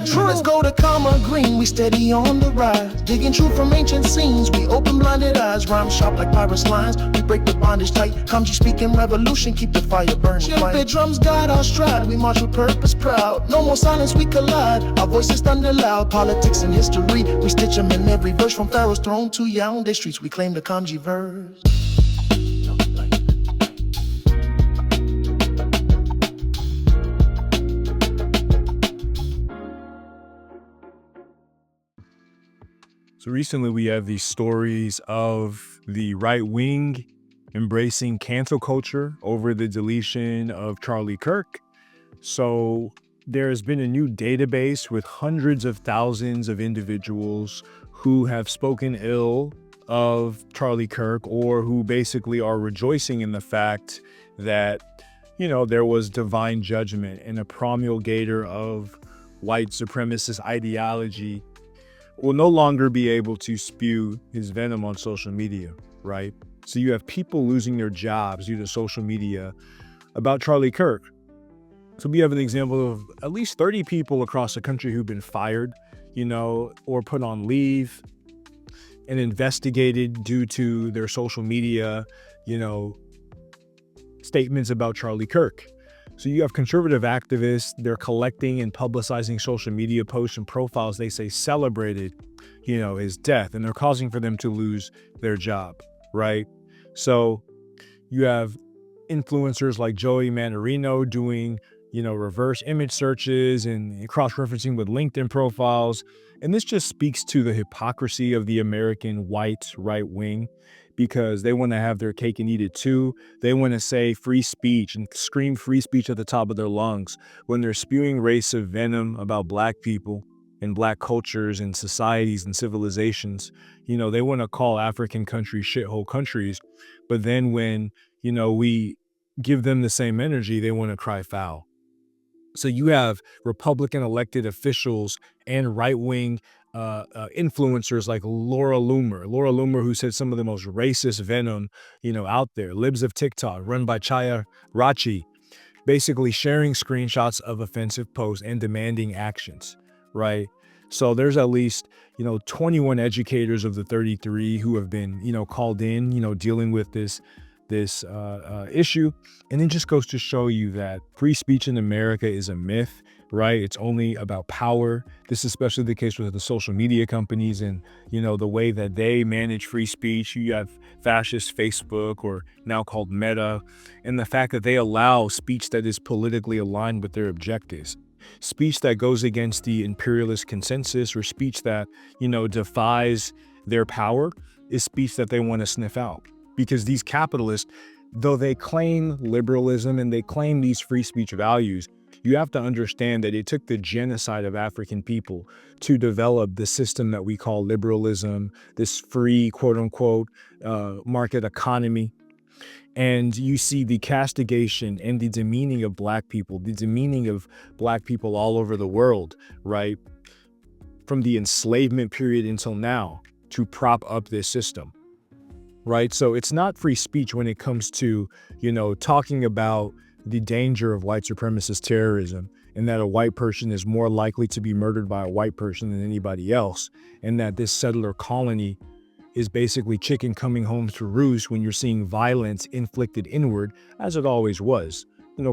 True. Let's go to Karma Green, we steady on the rise. Digging truth from ancient scenes, we open blinded eyes. Rhyme sharp like pirates' lines, we break the bondage tight. Kamji speaking revolution, keep the fire burning. The drums guide our stride, we march with purpose proud. No more silence, we collide, our voices thunder loud. Politics and history, we stitch them in every verse. From Pharaoh's throne to Yaoundé streets, we claim the Kamji verse. So recently we have these stories of the right wing embracing cancel culture over the deletion of Charlie Kirk. So there's been a new database with hundreds of thousands of individuals who have spoken ill of Charlie Kirk, or who basically are rejoicing in the fact that, there was divine judgment, and a promulgator of white supremacist ideology will no longer be able to spew his venom on social media, right? So you have people losing their jobs due to social media about Charlie Kirk. So we have an example of at least 30 people across the country who've been fired, or put on leave and investigated due to their social media, statements about Charlie Kirk. So you have conservative activists, they're collecting and publicizing social media posts and profiles they say celebrated, his death, and they're causing for them to lose their job, right? So you have influencers like Joey Manarino doing, reverse image searches and cross-referencing with LinkedIn profiles. And this just speaks to the hypocrisy of the American white right wing, because they want to have their cake and eat it too. They want to say free speech and scream free speech at the top of their lungs when they're spewing racist venom about Black people and Black cultures and societies and civilizations. They want to call African countries shithole countries. But then when, we give them the same energy, they want to cry foul. So you have Republican elected officials and right-wing influencers like Laura Loomer, who said some of the most racist venom, out there. Libs of TikTok, run by Chaya Rachi, basically sharing screenshots of offensive posts and demanding actions, right? So there's at least, 21 educators of the 33 who have been, called in, dealing with this issue. And it just goes to show you that free speech in America is a myth, right? It's only about power. This is especially the case with the social media companies and, the way that they manage free speech. You have fascist Facebook, or now called Meta, and the fact that they allow speech that is politically aligned with their objectives. Speech that goes against the imperialist consensus, or speech that, defies their power, is speech that they want to sniff out. Because these capitalists, though they claim liberalism and they claim these free speech values, you have to understand that it took the genocide of African people to develop the system that we call liberalism, this free, quote unquote, market economy. And you see the castigation and the demeaning of Black people, the demeaning of Black people all over the world, right? From the enslavement period until now, to prop up this system. Right. So it's not free speech when it comes to, talking about the danger of white supremacist terrorism, and that a white person is more likely to be murdered by a white person than anybody else. And that this settler colony is basically chicken coming home to roost when you're seeing violence inflicted inward, as it always was.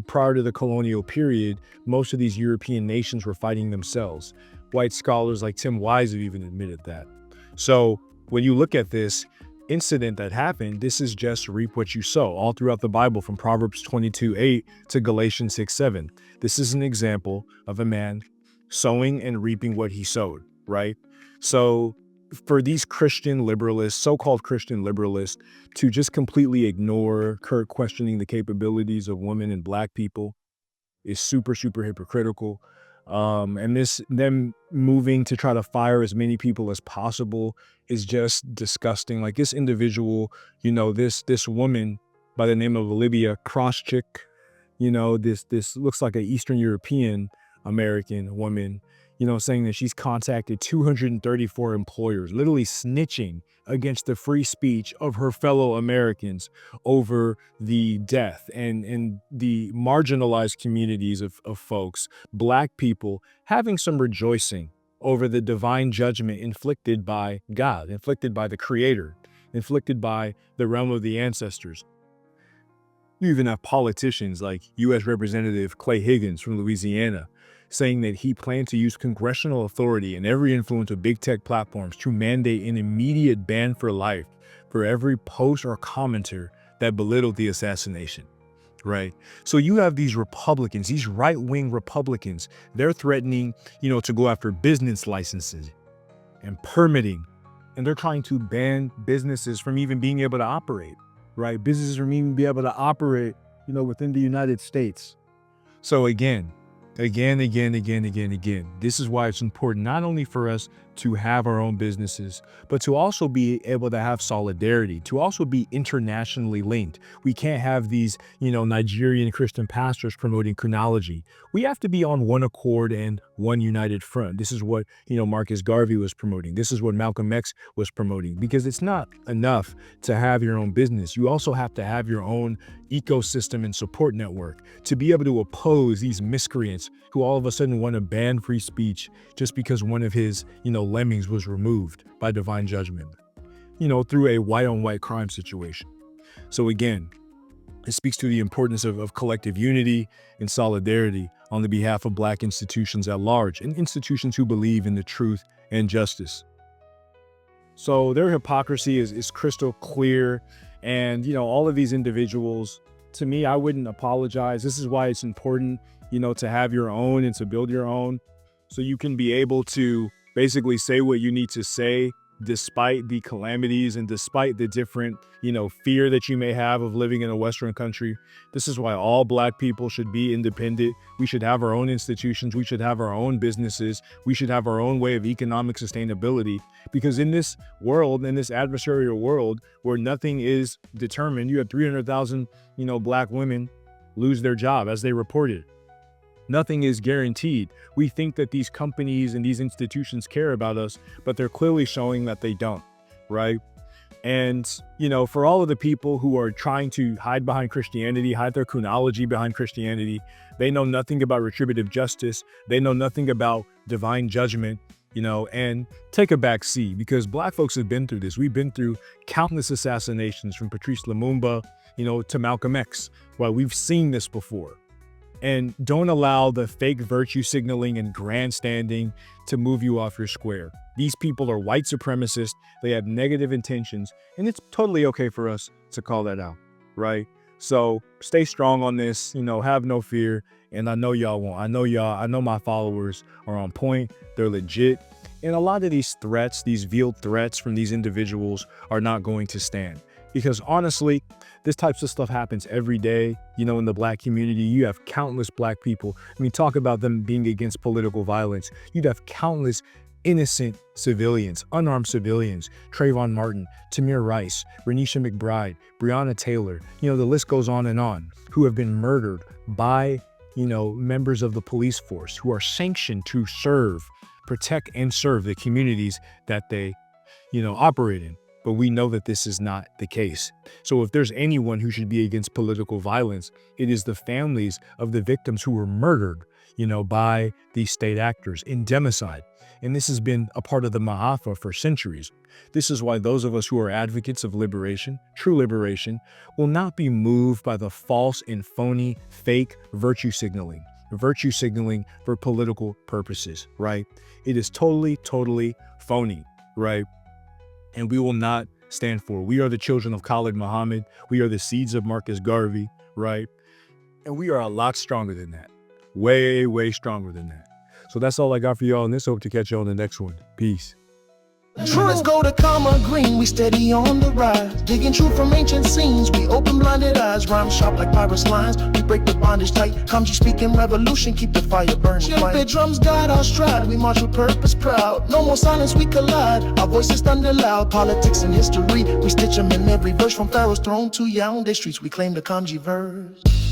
Prior to the colonial period, most of these European nations were fighting themselves. White scholars like Tim Wise have even admitted that. So when you look at this incident that happened, this is just reap what you sow, all throughout the Bible, from Proverbs 22:8 to Galatians 6:7. This is an example of a man sowing and reaping what he sowed, right? So for these Christian liberalists, so-called Christian liberalists, to just completely ignore Kirk questioning the capabilities of women and Black people is super, super hypocritical. And them moving to try to fire as many people as possible is just disgusting. Like this individual, this woman by the name of Olivia Croschick, this looks like an Eastern European American woman, saying that she's contacted 234 employers, literally snitching against the free speech of her fellow Americans over the death and the marginalized communities of folks, Black people, having some rejoicing over the divine judgment inflicted by God, inflicted by the Creator, inflicted by the realm of the ancestors. You even have politicians like U.S. Representative Clay Higgins from Louisiana saying that he planned to use congressional authority and every influence of big tech platforms to mandate an immediate ban for life for every post or commenter that belittled the assassination, right? So you have these Republicans, these right-wing Republicans, they're threatening, to go after business licenses and permitting, and they're trying to ban businesses from even being able to operate, right? Businesses from even be able to operate, within the United States. So again, this is why it's important not only for us to have our own businesses, but to also be able to have solidarity, to also be internationally linked. We can't have these, Nigerian Christian pastors promoting chronology. We have to be on one accord and one united front. This is what, Marcus Garvey was promoting. This is what Malcolm X was promoting, because it's not enough to have your own business. You also have to have your own ecosystem and support network to be able to oppose these miscreants who all of a sudden want to ban free speech just because one of his, lemmings was removed by divine judgment, through a white-on-white crime situation. So again, it speaks to the importance of collective unity and solidarity on the behalf of Black institutions at large and institutions who believe in the truth and justice. So their hypocrisy is crystal clear. And, all of these individuals, to me, I wouldn't apologize. This is why it's important, to have your own and to build your own, so you can be able to basically say what you need to say despite the calamities and despite the different, fear that you may have of living in a Western country. This is why all Black people should be independent. We should have our own institutions. We should have our own businesses. We should have our own way of economic sustainability, because in this world, in this adversarial world where nothing is determined, you have 300,000, Black women lose their job, as they reported. Nothing is guaranteed. We think that these companies and these institutions care about us, but they're clearly showing that they don't, right? And, for all of the people who are trying to hide behind Christianity, hide their chronology behind Christianity, they know nothing about retributive justice. They know nothing about divine judgment, and take a back seat, because Black folks have been through this. We've been through countless assassinations from Patrice Lumumba, to Malcolm X. Well, we've seen this before. And don't allow the fake virtue signaling and grandstanding to move you off your square. These people are white supremacists. They have negative intentions, and it's totally okay for us to call that out, right? So stay strong on this, have no fear. And I know y'all won't. I know my followers are on point. They're legit. And a lot of these threats, these veiled threats from these individuals are not going to stand. Because honestly, this types of stuff happens every day, in the Black community. You have countless Black people. Talk about them being against political violence. You'd have countless innocent civilians, unarmed civilians, Trayvon Martin, Tamir Rice, Renisha McBride, Breonna Taylor, the list goes on, who have been murdered by, members of the police force who are sanctioned to protect and serve the communities that they, operate in. But we know that this is not the case. So if there's anyone who should be against political violence, it is the families of the victims who were murdered, by these state actors in democide. And this has been a part of the Ma'afa for centuries. This is why those of us who are advocates of liberation, true liberation, will not be moved by the false and phony, fake virtue signaling for political purposes, right? It is totally phony, right? And we will not stand for. We are the children of Khalid Muhammad. We are the seeds of Marcus Garvey, right? And we are a lot stronger than that. Way stronger than that. So that's all I got for y'all in this. Hope to catch you on the next one. Peace. Let's go to Karma Green, we steady on the rise. Digging truth from ancient scenes, we open blinded eyes. Rhyme sharp like pirates' lines, we break the bondage tight. Kamji speaking revolution, keep the fire burning. The drums guide our stride, we march with purpose proud. No more silence, we collide, our voices thunder loud. Politics and history, we stitch them in every verse. From Pharaoh's throne to Yaoundé streets, we claim the Kamji verse.